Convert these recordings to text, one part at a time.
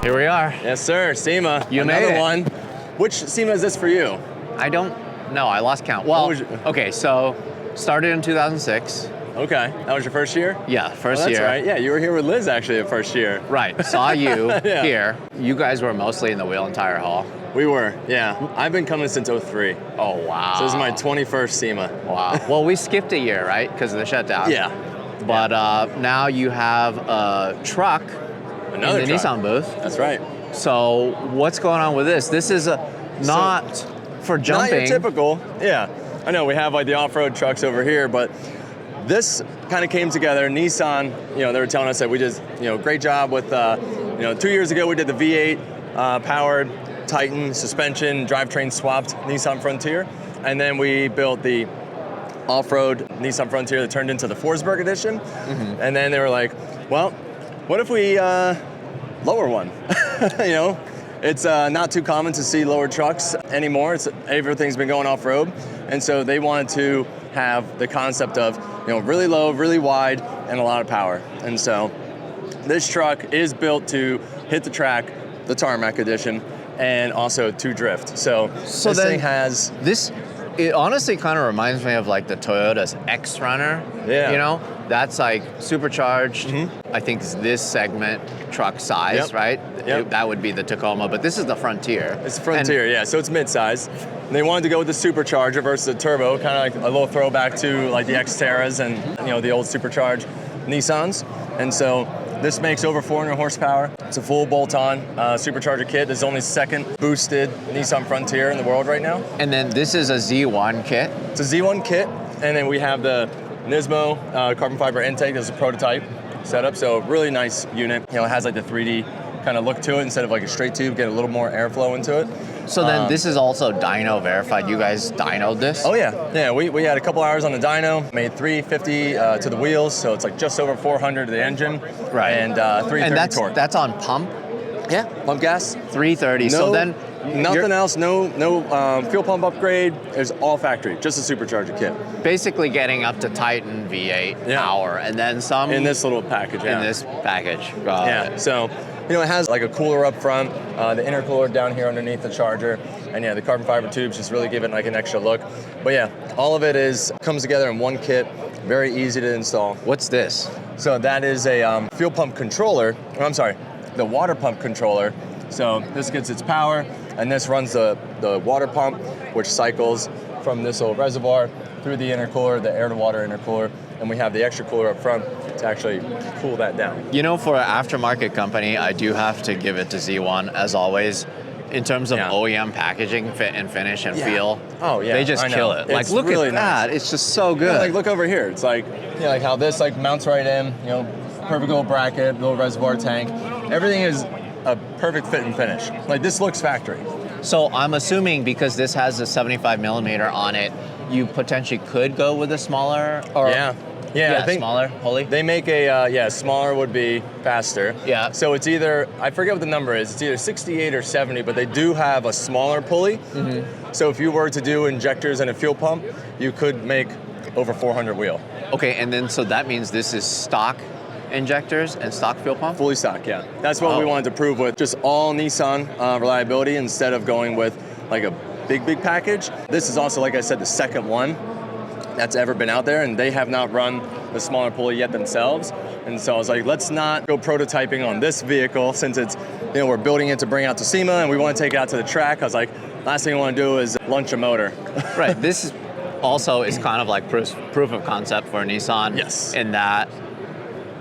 Here we are. Yes, sir. SEMA. You Another made it. one. Which SEMA is this for you? I don't know. I lost count. Well, okay, so started in 2006. Okay. That was your first year? Yeah, first that's year. Right. Yeah, you were here with Liz actually the first year. Right. Saw you Yeah. here. You guys were mostly in the wheel and tire hall. We were, yeah. I've been coming since 03. Oh, wow. So this is my 21st SEMA. Wow. Well, we skipped a year, right? Because of the shutdown. Yeah. But now you have a truck Another in the truck. Nissan booth. That's right. So what's going on with this? This is not for jumping. Not your typical. Yeah. I know we have like the off-road trucks over here, but this kind of came together. Nissan, they were telling us that we did, great job with, 2 years ago we did the V8 powered Titan suspension, drivetrain swapped Nissan Frontier, and then we built the off-road Nissan Frontier that turned into the Forsberg edition, and then they were like, well, what if we lower one? It's not too common to see lower trucks anymore. Everything's been going off-road, and so they wanted to have the concept of really low, really wide, and a lot of power. And so this truck is built to hit the track, the Tarmac edition, and also to drift. So this thing has It honestly kind of reminds me of like the Toyota's X-Runner. Yeah. That's like supercharged. I think it's this segment truck size, right? Yep. That would be the Tacoma, but this is the Frontier. It's the Frontier, yeah. So it's mid-size. And they wanted to go with the Supercharger versus the turbo, kind of like a little throwback to like the Xterras and the old supercharged Nissans. And so this makes over 400 horsepower. It's a full bolt-on supercharger kit. This is only second boosted Nissan Frontier in the world right now. And then this is a Z1 kit. It's a Z1 kit, and then we have the Nismo carbon fiber intake as a prototype setup. So really nice unit. It has like the 3D kind of look to it instead of like a straight tube. Get a little more airflow into it. So then this is also dyno verified. You guys dynoed this? Oh yeah. We had a couple hours on the dyno, made 350 to the wheels, so it's like just over 400 to the engine, right? And 330 torque. That's on pump? Yeah, pump gas. 330. So then nothing else. No fuel pump upgrade. It's all factory. Just a supercharger kit. Basically getting up to Titan V8 power, and then some in this little package. In this package. Got it. So. It has like a cooler up front, the intercooler down here underneath the charger, and the carbon fiber tubes just really give it like an extra look. But yeah, all of it comes together in one kit, very easy to install. What's this? So that is a fuel pump controller, the water pump controller. So this gets its power, and this runs the water pump, which cycles from this little reservoir through the intercooler, the air-to-water intercooler, and we have the extra cooler up front to actually cool that down. For an aftermarket company, I do have to give it to Z1, as always, in terms of OEM packaging, fit and finish and feel. Oh yeah, they just kill it. It's look really at that. nice. It's just so good. Look over here. It's like how this mounts right in. Perfect little bracket, little reservoir tank. Everything is a perfect fit and finish. This looks factory. So I'm assuming because this has a 75 millimeter on it, you potentially could go with a smaller or I think smaller. Holy. They make a smaller would be faster. Yeah. So it's either, I forget what the number is. It's either 68 or 70, but they do have a smaller pulley. So if you were to do injectors and a fuel pump, you could make over 400 wheel. Okay, and then so that means this is stock injectors and stock fuel pump? Fully stock, yeah. That's what we wanted to prove with just all Nissan reliability instead of going with like a big package. This is also, like I said, the second one that's ever been out there, and they have not run the smaller pulley yet themselves. And so I was like, let's not go prototyping on this vehicle since it's, we're building it to bring out to SEMA and we want to take it out to the track. I was like, last thing I want to do is launch a motor. Right, this is also is kind of like proof of concept for Nissan. Yes. In that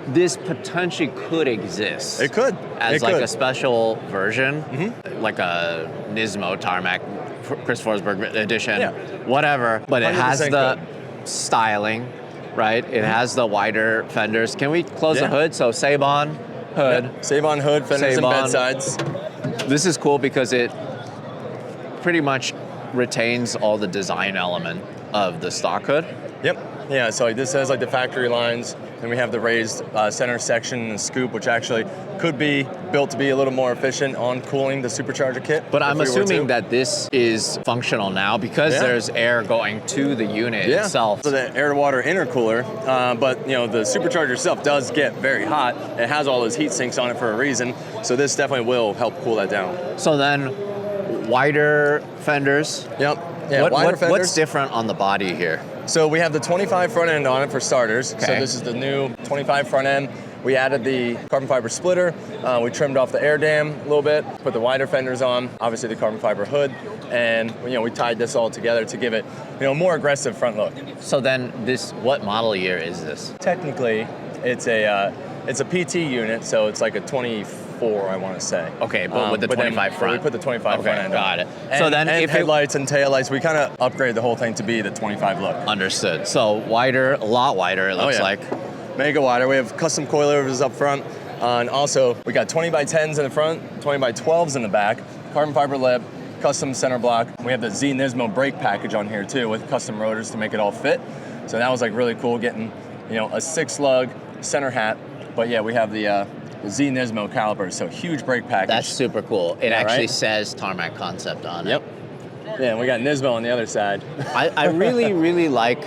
this potentially could exist. It could. As a special version, like a Nismo Tarmac, Chris Forsberg edition, whatever. But it has the styling, right? It has the wider fenders. Can we close the hood? So Sabon hood. Yep. Sabon hood, fenders and bedsides. This is cool because it pretty much retains all the design element of the stock hood. Yep. Yeah, so like this has like the factory lines, and we have the raised center section and the scoop, which actually could be built to be a little more efficient on cooling the supercharger kit. But I'm assuming that this is functional now because there's air going to the unit itself. So the air-to-water intercooler, but you know the supercharger itself does get very hot. It has all those heat sinks on it for a reason, so this definitely will help cool that down. So then, wider fenders. Yep. Yeah, wider fenders. What's different on the body here? So we have the 25 front end on it for starters. Okay. So this is the new 25 front end. We added the carbon fiber splitter. We trimmed off the air dam a little bit, put the wider fenders on, obviously the carbon fiber hood, and you know we tied this all together to give it more aggressive front look. So then what model year is this? Technically, it's a PT unit, so it's like a 24, I want to say. Okay, but with the 25 front. We put the 25 front end got on. it. And, so then, if headlights and taillights, we kind of upgrade the whole thing to be the 25 look. Understood. So wider, a lot wider. It looks like. Mega wider. We have custom coilovers up front, and also we got 20 by 10s in the front, 20 by 12s in the back, carbon fiber lip, custom center block. We have the Z Nismo brake package on here too, with custom rotors to make it all fit. So that was like really cool, getting a 6-lug center hat. But yeah, we have the Z Nismo calipers, so huge brake package. That's super cool. It actually says Tarmac Concept on it. Yep. Yeah, and we got Nismo on the other side. I really, really like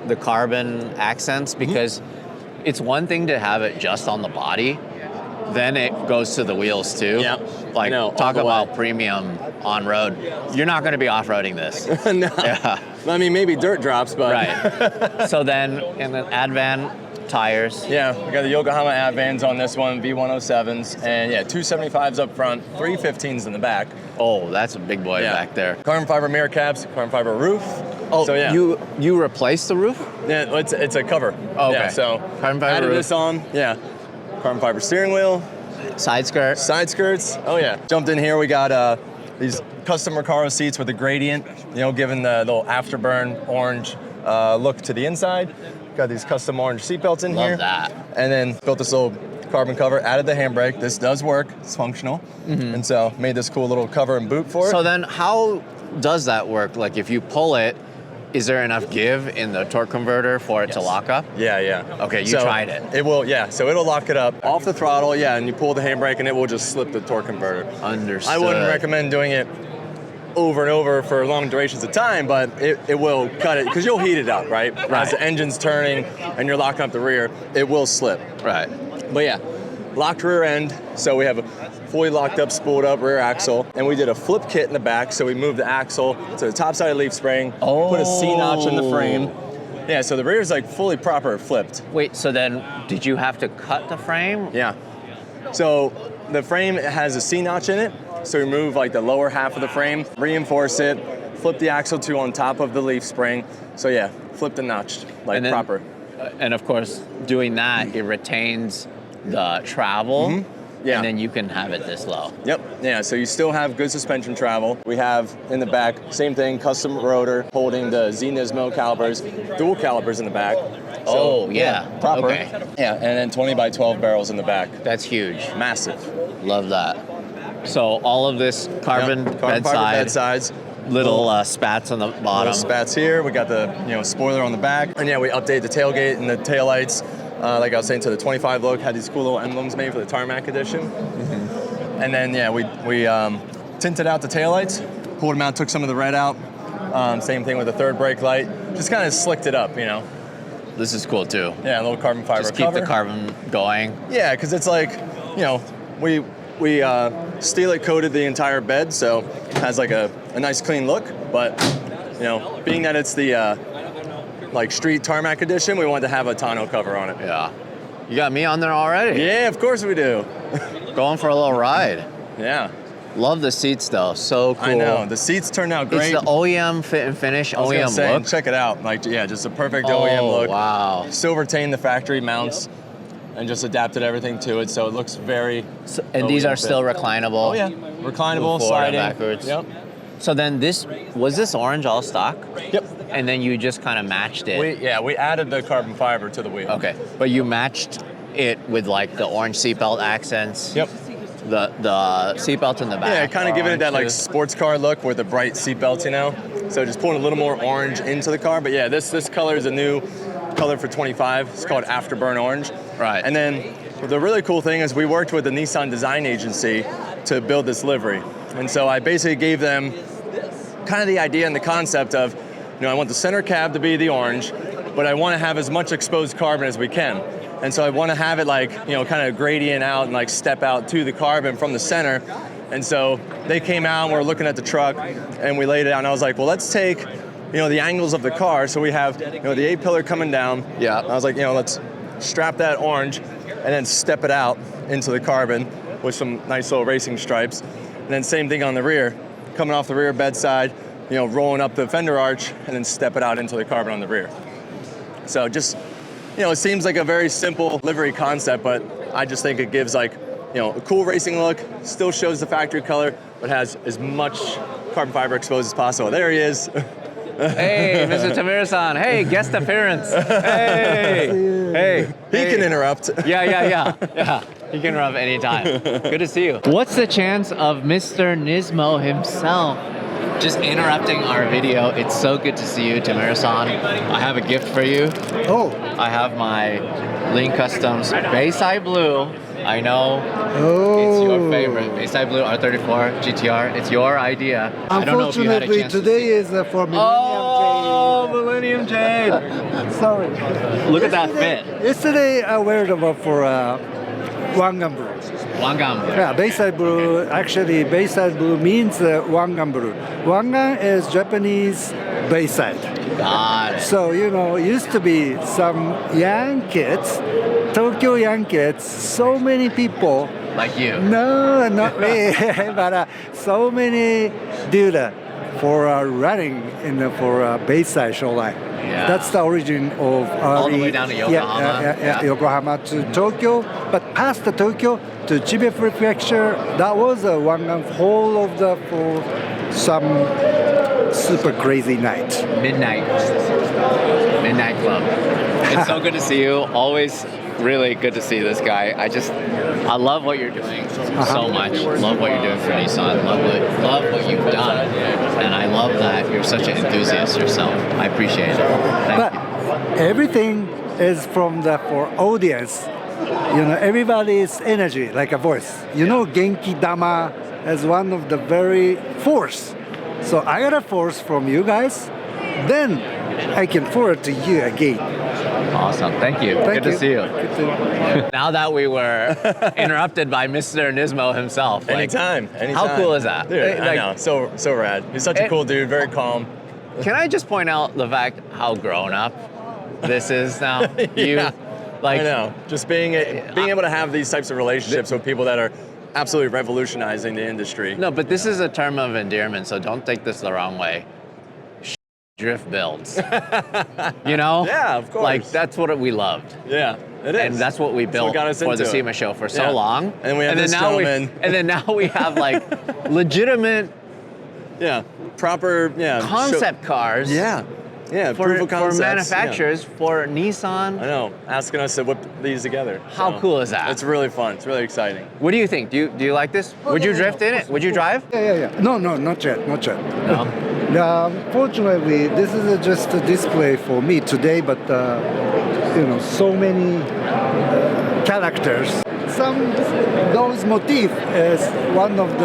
the carbon accents because it's one thing to have it just on the body, then it goes to the wheels too. Yeah. Like, talk about premium on-road. You're not going to be off-roading this. No. Yeah. I mean, maybe dirt drops, but... Right. So then, in the Advan tires. Yeah, we got the Yokohama Advans on this one, V107s, and 275s up front, 315s in the back. Oh, that's a big boy back there. Carbon fiber mirror caps, carbon fiber roof. Oh, so you replaced the roof? Yeah, it's a cover. Oh, okay. Yeah, so carbon fiber added roof. this on. Yeah, carbon fiber steering wheel. Side skirt. Side skirts. Oh yeah. Jumped in here. We got these custom Recaro seats with a gradient. Giving the little afterburn orange look to the inside. Got these custom orange seat belts in here. Love that. And then built this little carbon cover, added the handbrake. This does work, it's functional. And so made this cool little cover and boot for it. So then how does that work? Like if you pull it, is there enough give in the torque converter for it to lock up? Yeah. Okay, you tried it. It will, so it'll lock it up. Off the throttle, and you pull the handbrake and it will just slip the torque converter. Understood. I wouldn't recommend doing it over and over for long durations of time, but it will cut it, because you'll heat it up, right? As the engine's turning and you're locking up the rear, it will slip. Right. But yeah, locked rear end, so we have a fully locked up, spooled up rear axle, and we did a flip kit in the back, so we moved the axle to the top side of the leaf spring, put a C-notch in the frame. Yeah, so the rear is like fully proper flipped. Wait, so then did you have to cut the frame? Yeah. So the frame has a C-notch in it, so we remove like the lower half of the frame, reinforce it, flip the axle to on top of the leaf spring. So yeah, flipped and notched, like proper. And of course, doing that, it retains the travel. Yeah. And then you can have it this low. Yep. Yeah, so you still have good suspension travel. We have in the back, same thing, custom rotor holding the Z Nismo calipers, dual calipers in the back. So, proper. Okay. Yeah, and then 20 by 12 barrels in the back. That's huge. Massive. Love that. So all of this carbon bedsides. Little spats on the bottom. Little spats here. We got the spoiler on the back. And we updated the tailgate and the taillights. Like I was saying, to the 25 look, had these cool little emblems made for the Tarmac edition. And then we tinted out the taillights, pulled them out, took some of the red out. Same thing with the third brake light. Just kind of slicked it up, This is cool too. Yeah, a little carbon fiber Just keep cover. the carbon going. Yeah, because it's like, we steel it coated the entire bed, so it has like a nice clean look. But being that it's the like street Tarmac edition, we wanted to have a tonneau cover on it. Yeah. You got me on there already. Yeah, of course we do. Going for a little ride. Yeah. Love the seats though, so cool. I know, the seats turned out great. It's the OEM fit and finish, OEM look. Check it out, just a perfect OEM look. Wow. Still retained the factory mounts and just adapted everything to it, so it looks very and these are still reclinable. Oh yeah, reclinable, Move forward sliding. and backwards. Yep. So then was this orange all stock? Yep. And then you just kind of matched it? We added the carbon fiber to the wheel. Okay, but you matched it with like the orange seatbelt accents? Yep. The seatbelt in the back. Yeah, kind of giving it that like sports car look with the bright seatbelts, So just pulling a little more orange into the car. But yeah, this color is a new color for 25. It's called Afterburn Orange. Right. And then the really cool thing is we worked with the Nissan design agency to build this livery. And so I basically gave them kind of the idea and the concept of, I want the center cab to be the orange, but I want to have as much exposed carbon as we can. And so I want to have it like, kind of gradient out and like step out to the carbon from the center. And so they came out and we were looking at the truck and we laid it out and I was like, well, let's take, the angles of the car. So we have, the A-pillar coming down. Yeah. And I was like, let's strap that orange and then step it out into the carbon with some nice little racing stripes. And then same thing on the rear, coming off the rear bedside, rolling up the fender arch and then step it out into the carbon on the rear. So just, it seems like a very simple livery concept, but I just think it gives like, a cool racing look, still shows the factory color, but has as much carbon fiber exposed as possible. There he is. Hey, Mr. Tamura-san. Hey, guest appearance. Hey. He can interrupt. Yeah. He can interrupt anytime. Good to see you. What's the chance of Mr. Nismo himself just interrupting our video? It's so good to see you, Tamura-san. I have a gift for you. Oh. I have my Lean Customs Bayside Blue. I know it's your favorite. Bayside Blue R34 GTR. It's your idea. I don't know if you had a Unfortunately, chance today is for Millennium Millennium Jade. Sorry. Look at that fit. Yesterday I wear it for Wangan Blue. Wangan. Yeah, Bayside Blue. Actually, Bayside Blue means Wangan Blue. Wangan is Japanese Bayside. Got it. So, used to be some young kids, Tokyo young kids, so many people. Like you. No, not me, but so many do that for running for Bayside shoreline. Yeah. That's the origin of all the way down to Yokohama. Yeah. Yokohama to Tokyo, but past the Tokyo to Chibe Prefecture, that was one whole of the for some super crazy night. Midnight club. It's so good to see you. Always really good to see this guy. I love what you're doing so much. Love what you're doing for Nissan. Love what you've done. And I love that you're such an enthusiast yourself. I appreciate it. Thank you. Everything is from for audience. Everybody's energy, like a voice. Genki Dama is one of the very force. So I got a force from you guys. Then I can forward to you again. Awesome. Thank you. Good to see you. Good Now that we were interrupted by Mr. Nismo himself. Anytime. How cool is that? Dude, I know. So rad. He's such a cool dude, very calm. Can I just point out the fact how grown up this is now? I know. Just being able to have these types of relationships with people that are absolutely revolutionizing the industry. No, but this is a term of endearment, so don't take this the wrong way. Drift builds. Yeah, of course. Like, that's what we loved. Yeah, it is. And that's what we built for the SEMA show for so long. And we have this gentleman. And then now we have like legitimate proper concept cars. Yeah, For proof of concepts, manufacturers, for Nissan. I know, asking us to whip these together. How cool is that? It's really fun. It's really exciting. What do you think? Do you like this? Would you drift in it? Would you drive? Yeah. No, not yet. No. Fortunately, this is just a display for me today, but so many characters. Those motif is one of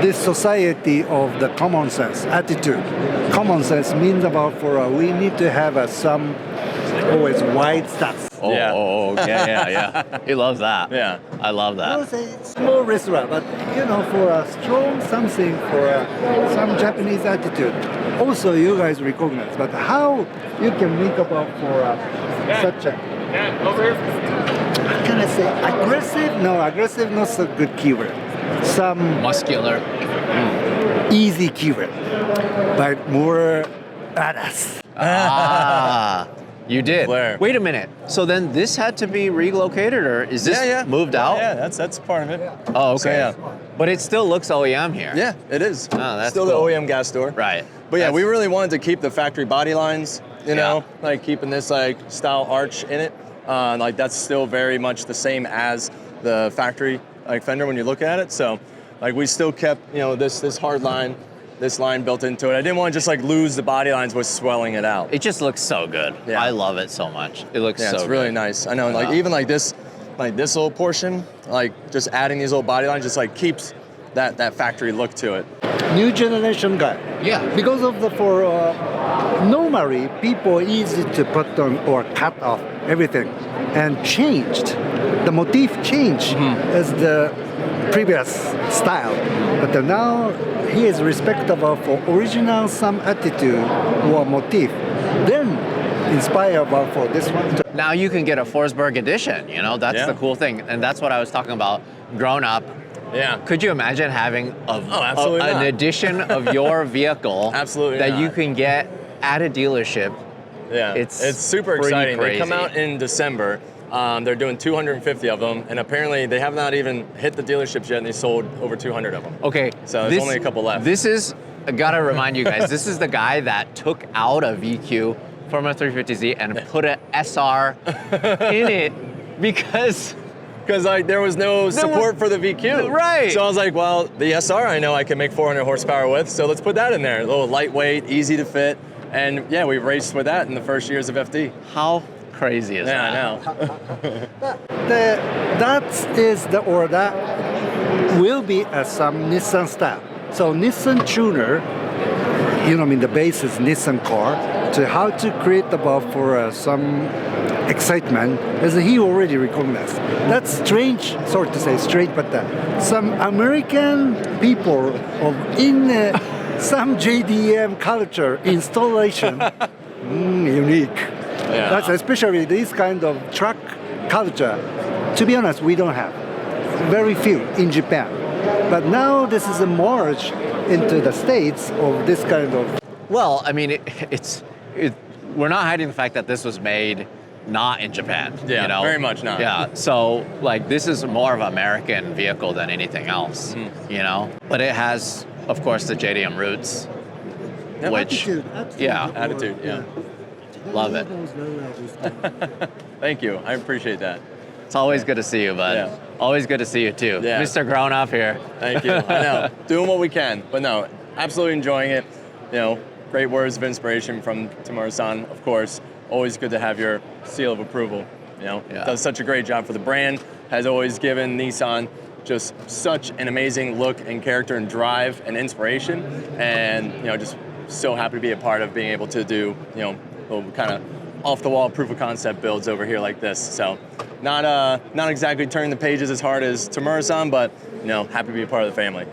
this society of the common sense attitude. Common sense means about we need to have some always wide stuff. Yeah. He loves that. Yeah. I love that. It's small restaurant, but for a strong something for some Japanese attitude. Also, you guys recognize, but how you can make about for such a how can I say aggressive? No, aggressive not so good keyword. Some Muscular. easy keyword, but more badass. You did. Flair. Wait a minute. So then this had to be relocated, or is this moved out? Yeah, that's part of it. Oh, okay. So, But it still looks OEM here. Yeah, it is. Oh, that's still cool. the OEM gas door. Right. But we really wanted to keep the factory body lines, like keeping this like style arch in it. Like that's still very much the same as the factory like fender when you look at it. So like we still kept this hard line, this line built into it. I didn't want to just like lose the body lines with swelling it out. It just looks so good. Yeah. I love it so much. It looks so it's good. really nice. I know, like even like this little portion, like just adding these little body lines just like keeps that factory look to it. New generation guy. Yeah. Because of normally people easy to put on or cut off everything and changed. The motif changed as the previous style. But now he is respectable for original some attitude or motif. Then inspire about for this one. Now you can get a Forsberg edition, you know, that's the cool thing. And that's what I was talking about, grown up. Yeah. Could you imagine having absolutely an not. edition of your vehicle Absolutely that not. you can get at a dealership? Yeah, it's super pretty exciting. crazy. They come out in December. They're doing 250 of them, and apparently they have not even hit the dealerships yet, and they sold over 200 of them. Okay. So there's only a couple left. This is, I gotta remind you guys, this is the guy that took out a VQ from a 350Z and put an SR in it because like there was no support for the VQ. Right. So I was like, well, the SR I know I can make 400 horsepower with, so let's put that in there. A little lightweight, easy to fit, and yeah, we raced with that in the first years of FD. How crazy is that? Yeah, I know. That will be some Nissan style. So Nissan tuner, the base is Nissan car. So how to create about for some excitement, as he already recognized. That's strange, sort to say strange, but some American people in some JDM culture installation, unique. Yeah. That's especially this kind of truck culture. To be honest, we don't have. Very few in Japan. But now this is a merge into the States of this kind of. Well, I mean, we're not hiding the fact that this was made not in Japan. Yeah, you know? very much not. Yeah, so like this is more of an American vehicle than anything else, you know? But it has, of course, the JDM roots, which, Attitude, yeah. Love it. Thank you, I appreciate that. It's always good to see you, bud. Yeah. Always good to see you too. Yeah. Mr. Grown Up here. Thank you, I know, doing what we can, but no, absolutely enjoying it. Great words of inspiration from Tamura-san, of course. Always good to have your seal of approval. Does such a great job for the brand, has always given Nissan just such an amazing look and character and drive and inspiration, and just so happy to be a part of being able to do little kind of off the wall proof of concept builds over here like this. So not exactly turning the pages as hard as Tamura-san, but happy to be a part of the family.